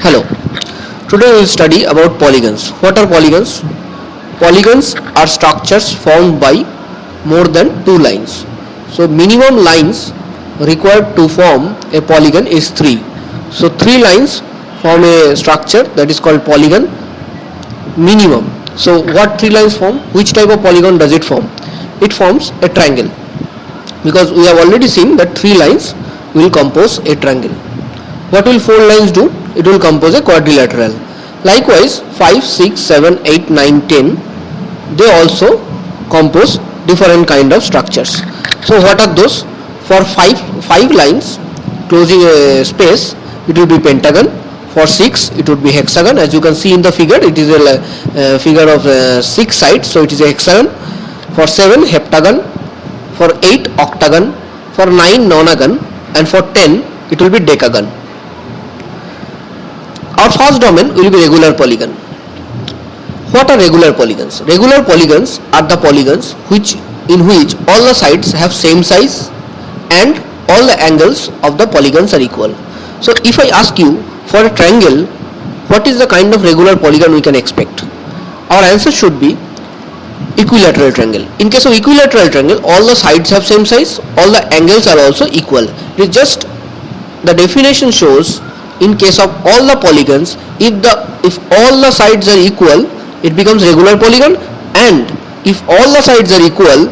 Hello. Today we will study about polygons. What are polygons? Polygons are structures formed by more than two lines. So minimum lines required to form a polygon is 3. So 3 lines form a structure that is called polygon minimum. So what 3 lines form? Which type of polygon does it form? It forms a triangle, because we have already seen that 3 lines will compose a triangle. What will 4 lines do? It will compose a quadrilateral. Likewise 5, 6, 7, 8, 9, 10, they also compose different kind of structures. So what are those? For 5 lines closing a space, it will be pentagon. For 6 it would be hexagon. As you can see in the figure, it is a figure of 6 sides, so it is a hexagon. For 7 heptagon. For 8 octagon. For 9 nonagon, and for 10 it will be decagon. Our first domain will be regular polygon. What are regular polygons? Regular polygons are the polygons in which all the sides have same size and all the angles of the polygons are equal. So if I ask you for a triangle, what is the kind of regular polygon we can expect? Our answer should be equilateral triangle. In case of equilateral triangle, all the sides have same size, all the angles are also equal. It is just the definition shows, in case of all the polygons, if all the sides are equal, it becomes regular polygon, and if all the sides are equal,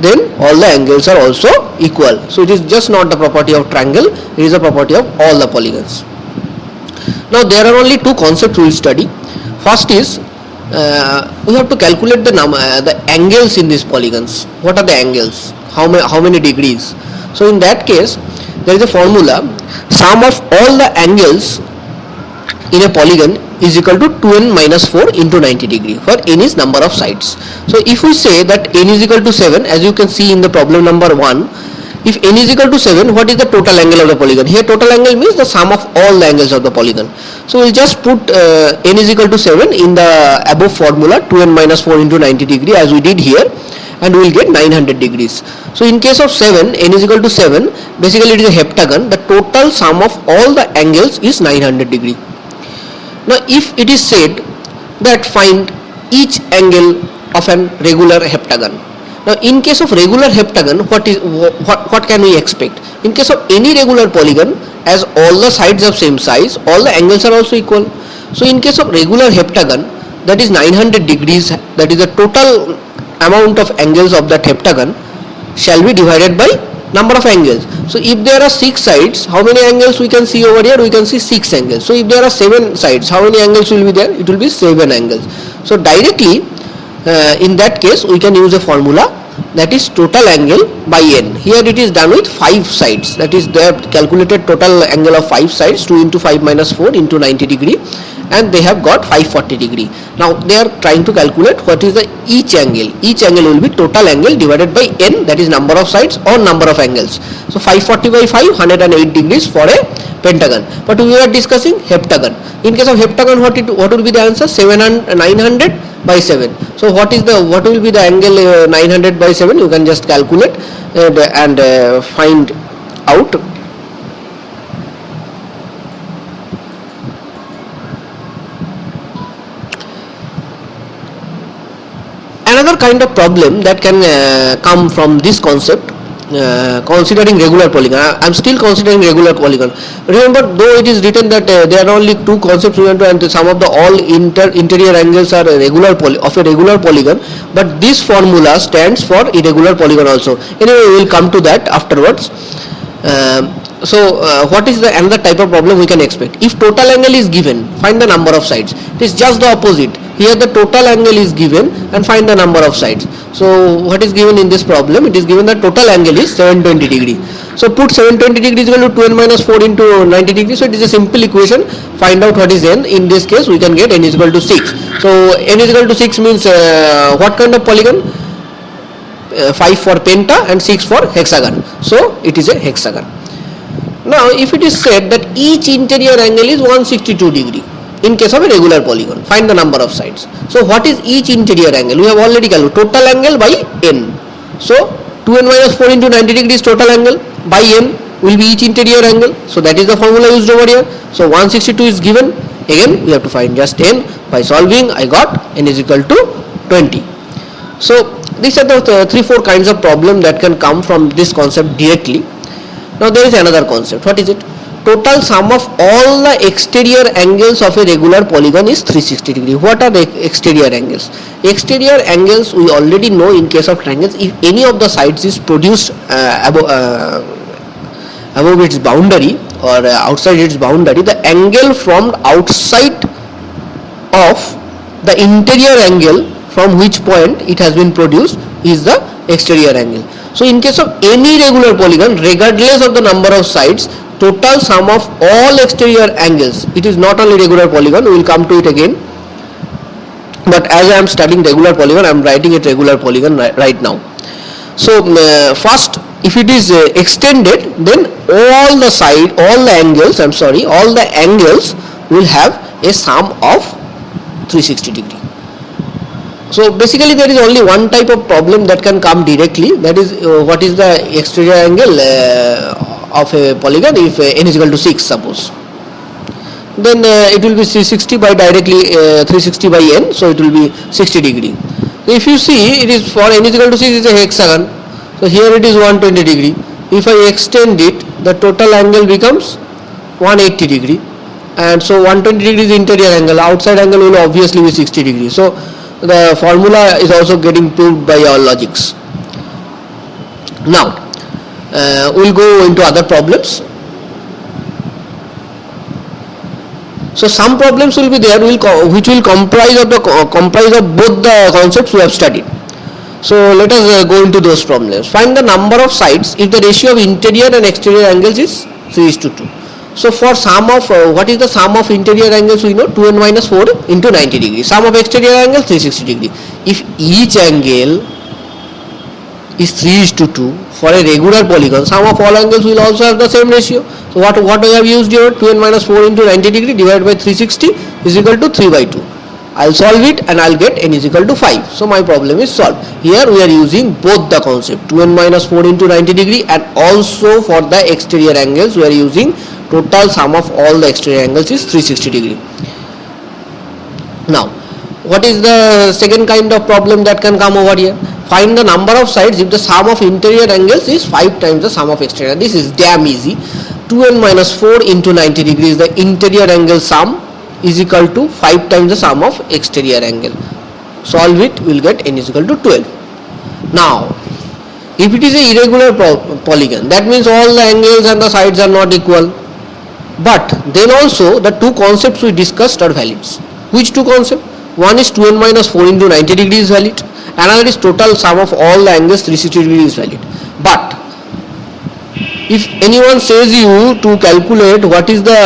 then all the angles are also equal. So it is just not the property of triangle, it is a property of all the polygons. Now there are only 2 concepts we will study. First is we have to calculate the angles in these polygons. What are the angles? How many degrees? So in that case, there is a formula: sum of all the angles in a polygon is equal to 2n minus 4 into 90 degree, where n is number of sides. So if we say that n is equal to 7, as you can see in the problem number 1, if n is equal to 7, what is the total angle of the polygon? Here total angle means the sum of all the angles of the polygon. So we will just put n is equal to 7 in the above formula, 2n minus 4 into 90 degree, as we did here, and we will get 900 degrees. So in case of 7, n is equal to 7, basically it is a heptagon. The total sum of all the angles is 900 degree. Now if it is said that find each angle of an regular heptagon. Now in case of regular heptagon, what can we expect? In case of any regular polygon, as all the sides have same size, all the angles are also equal. So in case of regular heptagon, that is 900 degrees, that is the total amount of angles of that heptagon shall be divided by number of angles. So if there are 6 sides, how many angles we can see over here? We can see 6 angles. So if there are 7 sides, how many angles will be there? It will be 7 angles. So directly in that case we can use a formula, that is total angle by n. Here it is done with 5 sides, that is they have calculated total angle of 5 sides, 2 into 5 minus 4 into 90 degree, and they have got 540 degree. Now they are trying to calculate what is the each angle. Each angle will be total angle divided by n, that is number of sides or number of angles. So 540 by 5, 108 degrees for a pentagon. But we are discussing heptagon. In case of heptagon, what will be the answer? 900 by 7. So what will be the angle 900 by 7? You can just calculate and find out. Another kind of problem that can come from this concept, considering regular polygon. I am still considering regular polygon. Remember, though it is written that there are only 2 concepts we want to, and some of the all interior angles are of a regular polygon, but this formula stands for irregular polygon also. Anyway, we will come to that afterwards. What is the another type of problem we can expect? If total angle is given, find the number of sides. It is just the opposite. Here the total angle is given and find the number of sides. So what is given in this problem? It is given that total angle is 720 degree. So put 720 degree is equal to 2n minus 4 into 90 degree. So it is a simple equation. Find out what is n. In this case we can get n is equal to 6. So n is equal to 6 means what kind of polygon? 5 for penta and 6 for hexagon. So it is a hexagon. Now if it is said that each interior angle is 162 degree, in case of a regular polygon, find the number of sides. So what is each interior angle? We have already calculated total angle by n. So 2n minus 4 into 90 degree is total angle, by n will be each interior angle. So that is the formula used over here. So 162 is given. Again we have to find just n. By solving I got n is equal to 20. So these are the 3-4 kinds of problem that can come from this concept directly. Now there is another concept. What is it? Total sum of all the exterior angles of a regular polygon is 360 degree. What are the exterior angles? Exterior angles we already know in case of triangles. If any of the sides is produced above its boundary or outside its boundary, the angle from outside of the interior angle from which point it has been produced is the exterior angle. So in case of any regular polygon, regardless of the number of sides, total sum of all exterior angles, it is not only regular polygon, we will come to it again, but as I am studying regular polygon, I am writing it regular polygon right now. So first, if it is extended, then all the angles will have a sum of 360 degree. So basically there is only one type of problem that can come directly, that is what is the exterior angle of a polygon if n is equal to 6 suppose. Then it will be 360 by directly 360 by n, so it will be 60 degree. If you see, it is for n is equal to 6 is a hexagon, so here it is 120 degree. If I extend it, the total angle becomes 180 degree, and so 120 degree is interior angle, outside angle will obviously be 60 degree. So the formula is also getting proved by our logics. Now we'll go into other problems. So some problems will be there which will comprise of both the concepts we have studied. So let us go into those problems. Find the number of sides if the ratio of interior and exterior angles is 3:2. So for sum of what is the sum of interior angles, we know 2n minus 4 into 90 degree. Sum of exterior angle 360 degree. If each angle is 3:2 for a regular polygon, sum of all angles will also have the same ratio. So what we have used here, 2n minus 4 into 90 degree divided by 360 is equal to 3/2. I'll solve it and I'll get n is equal to 5. So my problem is solved. Here we are using both the concept, 2n minus 4 into 90 degree, and also for the exterior angles we are using total sum of all the exterior angles is 360 degree. Now what is the second kind of problem that can come over here? Find the number of sides if the sum of interior angles is 5 times the sum of exterior. This is damn easy. 2n minus 4 into 90 degree is the interior angle sum is equal to 5 times the sum of exterior angle. Solve it, we will get n is equal to 12. Now if it is a irregular polygon, that means all the angles and the sides are not equal. But then also the two concepts we discussed are valid. Which two concepts? One is 2n minus 4 into 90 degree is valid. Another is total sum of all the angles 360 degree is valid. But if anyone says you to calculate what is the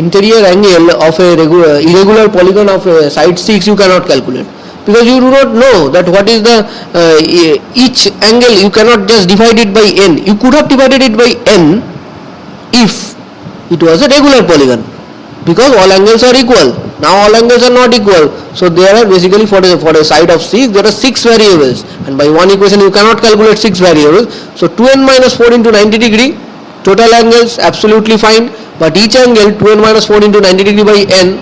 interior angle of a irregular polygon of side 6, you cannot calculate, because you do not know that what is the each angle. You cannot just divide it by n. You could have divided it by n if it was a regular polygon, because all angles are equal. Now all angles are not equal, so there are basically for a side of 6 there are 6 variables, and by one equation you cannot calculate 6 variables. So 2n minus 4 into 90 degree, total angles absolutely fine, but each angle 2n minus 4 into 90 degree by n,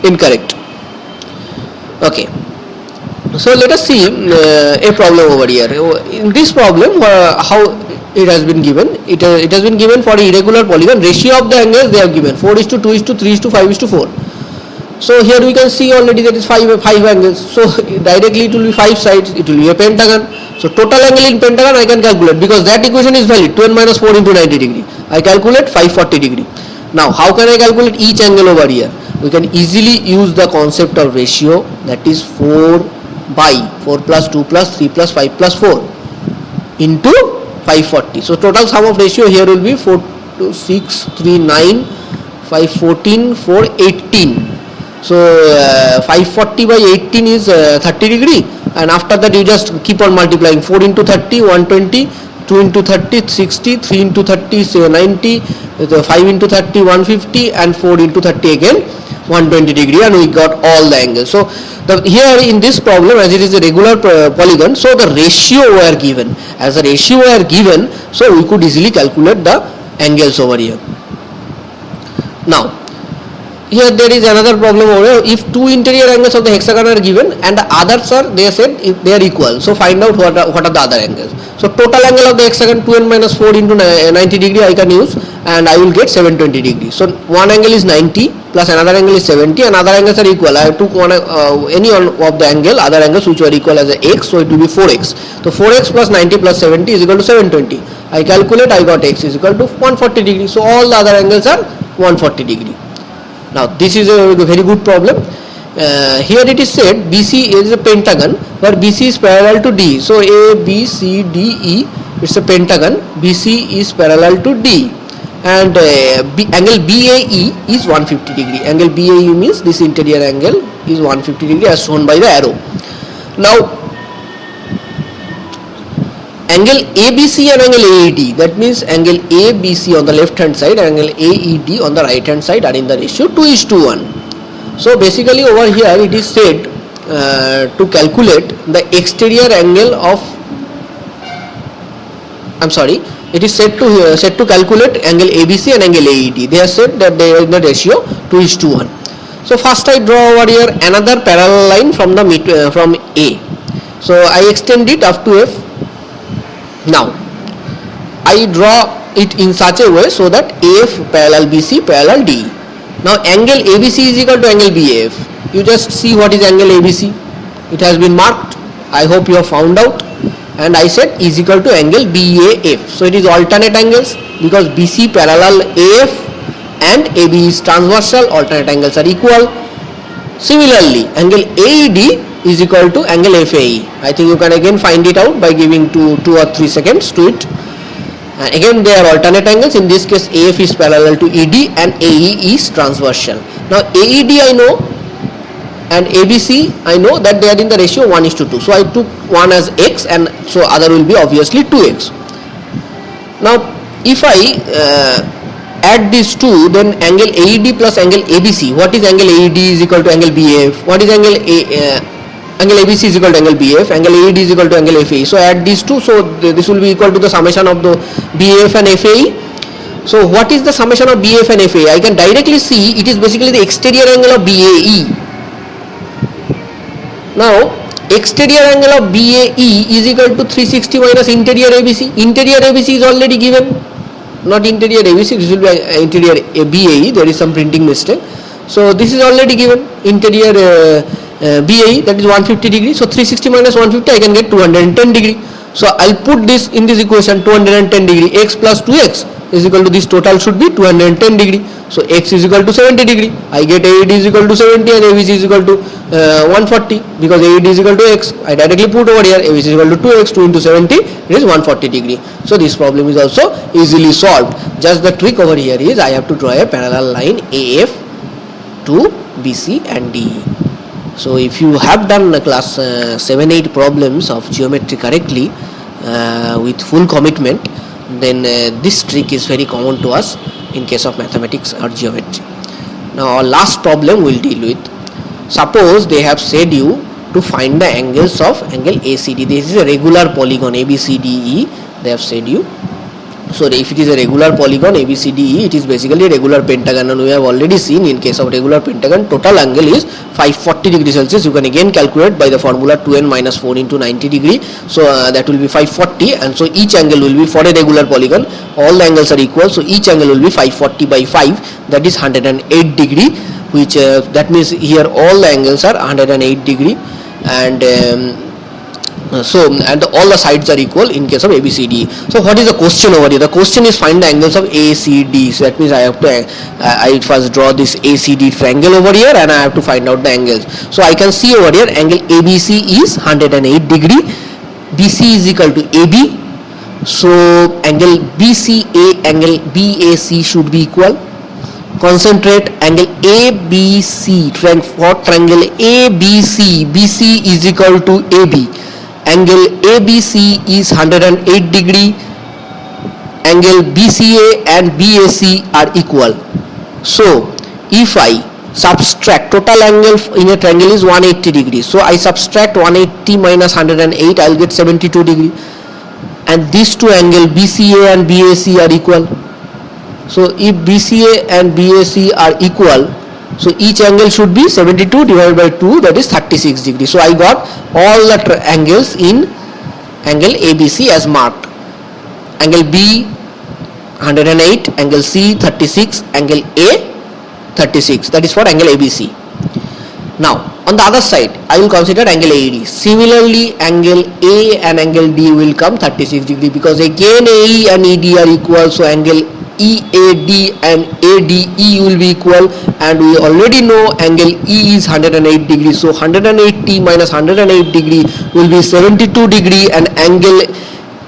incorrect. Okay, so let us see a problem over here. In this problem, how it has been given, it has been given for irregular polygon. Ratio of the angles they have given 4:2:3:5:4. So here we can see already that is 5 angles. So directly it will be 5 sides, it will be a pentagon. So total angle in pentagon I can calculate, because that equation is valid. 2n minus 4 into 90 degree, I calculate 540 degree. Now how can I calculate each angle over here? We can easily use the concept of ratio, that is 4 by 4 plus 2 plus 3 plus 5 plus 4 into 540. So total sum of ratio here will be 4 2 6 3 9 5 14 4 18. So 540 by 18 is 30 degree, and after that you just keep on multiplying. 4 into 30 120, 2 into 30 60, 3 into 30 90, 5 into 30 150, and 4 into 30 again 120 degree, and we got all the angles. So here in this problem, as it is a regular polygon, so the ratio were given. As the ratio were given, so we could easily calculate the angles over here. Now here there is another problem over here. If two interior angles of the hexagon are given and the others are, they said if they are equal, so find out what are the other angles. So total angle of the hexagon 2n minus 4 into 90 degree I can use, and I will get 720 degrees. So one angle is 90 plus another angle is 70, and other angles are equal. I took one any one of the angle, other angles which were equal as a x, so it will be 4x. So 4x plus 90 plus 70 is equal to 720. I calculate, I got x is equal to 140 degrees. So all the other angles are 140 degree. Now this is a very good problem. Here it is said BC is a pentagon where BC is parallel to D. So A, B, C, D, E, it's a pentagon. BC is parallel to D, and angle BAE is 150 degree. Angle BAE means this interior angle is 150 degree as shown by the arrow. Now angle ABC and angle AED, that means angle ABC on the left hand side and angle AED on the right hand side are in the ratio 2:1. So basically over here it is said to calculate the exterior angle of, it is said to calculate angle ABC and angle AED. They are said that they are in the ratio 2:1. So first I draw over here another parallel line from the from A. So I extend it up to F. Now I draw it in such a way so that AF parallel BC parallel DE. Now angle ABC is equal to angle BAF. You just see what is angle ABC. It has been marked. I hope you have found out. And I said is equal to angle BAF. So it is alternate angles because BC parallel AF and AB is transversal. Alternate angles are equal. Similarly, angle AED is equal to angle FAE. I think you can again find it out by giving 2 or 3 seconds to it. And again they are alternate angles. In this case AF is parallel to ED and AE is transversal. Now AED I know and ABC I know that they are in the ratio 1:2. So I took one as x and so other will be obviously 2x. Now if I add these two, then angle AED plus angle ABC. What is angle AED is equal to angle BAF. What is angle angle ABC is equal to angle BF, angle AED is equal to angle FAE. So add these two, so this will be equal to the summation of the BF and FAE. So what is the summation of BF and FAE? I can directly see it is basically the exterior angle of BAE. Now exterior angle of BAE is equal to 360 minus interior ABC. Interior ABC is already given, not interior ABC, this will be interior BAE, there is some printing mistake. So this is already given, interior BAE, that is 150 degree. So 360 minus 150 I can get 210 degree. So I'll put this in this equation, 210 degree, x plus 2x is equal to this total should be 210 degree. So x is equal to 70 degree. I get AED is equal to 70 and ABC is equal to 140 because AED is equal to x. I directly put over here ABC is equal to 2x, 2 into 70 it is 140 degree. So this problem is also easily solved. Just the trick over here is I have to draw a parallel line AF to BC and DE. So if you have done class 7-8 problems of geometry correctly with full commitment, then this trick is very common to us in case of mathematics or geometry. Now our last problem we'll deal with. Suppose they have said you to find the angles of angle ACD. This is a regular polygon ABCDE, they have said you. So if it is a regular polygon ABCDE, it is basically a regular pentagon, and we have already seen in case of regular pentagon total angle is 540 degrees Celsius. You can again calculate by the formula 2n minus 4 into 90 degree. So that will be 540, and so each angle will be, for a regular polygon all the angles are equal, so each angle will be 540 by 5, that is 108 degree, which that means here all the angles are 108 degree, and all the sides are equal in case of ABCD. So what is the question over here? The question is find the angles of ACD. So that means I have to I first draw this ACD triangle over here and I have to find out the angles. So I can see over here angle ABC is 108 degree, BC is equal to AB. So angle BCA, angle BAC should be equal. Concentrate, angle ABC, for triangle ABC, BC is equal to AB. Angle ABC is 108 degree, angle BCA and BAC are equal. So if I subtract, total angle in a triangle is 180 degrees, so I subtract 180 minus 108, I will get 72 degree, and these two angle BCA and BAC are equal. So if BCA and BAC are equal, so each angle should be 72 divided by 2, that is 36 degrees. So I got all the angles in angle ABC as marked. Angle B 108, angle C 36, angle A 36. That is for angle ABC. Now on the other side, I will consider angle AED. Similarly, angle A and angle D will come 36 degree, because again AE and ED are equal. So angle EAD and ADE will be equal, and we already know angle E is 108 degree. So 180 minus 108 degree will be 72 degree, and angle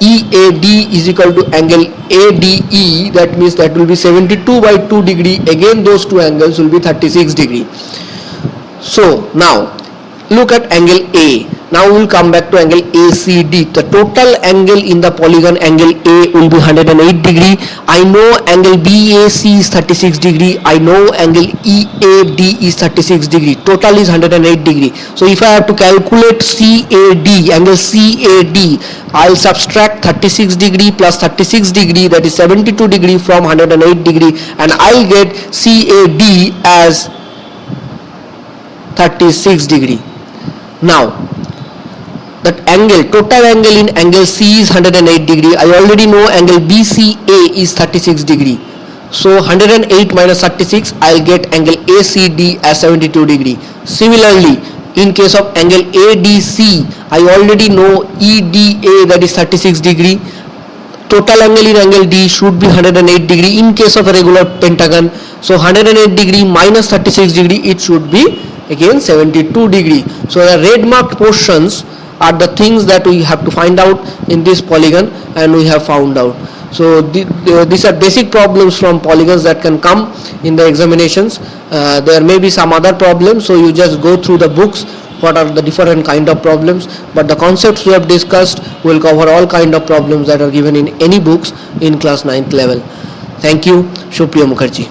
EAD is equal to angle ADE. That means that will be 72 by 2 degree. Again those two angles will be 36 degree. So now look at angle A. Now we will come back to angle ACD. The total angle in the polygon angle A will be 108 degree. I know angle BAC is 36 degree. I know angle EAD is 36 degree. Total is 108 degree. So if I have to calculate CAD, angle CAD, I'll subtract 36 degree plus 36 degree, that is 72 degree from 108 degree, and I'll get CAD as 36 degree. Now that angle, total angle in angle C is 108 degree. I already know angle BCA is 36 degree. So 108 minus 36, I'll get angle ACD as 72 degree. Similarly, in case of angle ADC, I already know EDA, that is 36 degree. Total angle in angle D should be 108 degree in case of a regular pentagon. So 108 degree minus 36 degree, it should be again 72 degree. So the red marked portions are the things that we have to find out in this polygon, and we have found out. So these are basic problems from polygons that can come in the examinations. There may be some other problems, so you just go through the books what are the different kind of problems, but the concepts we have discussed will cover all kind of problems that are given in any books in class 9th level. Thank you. Shubhpriya Mukherjee.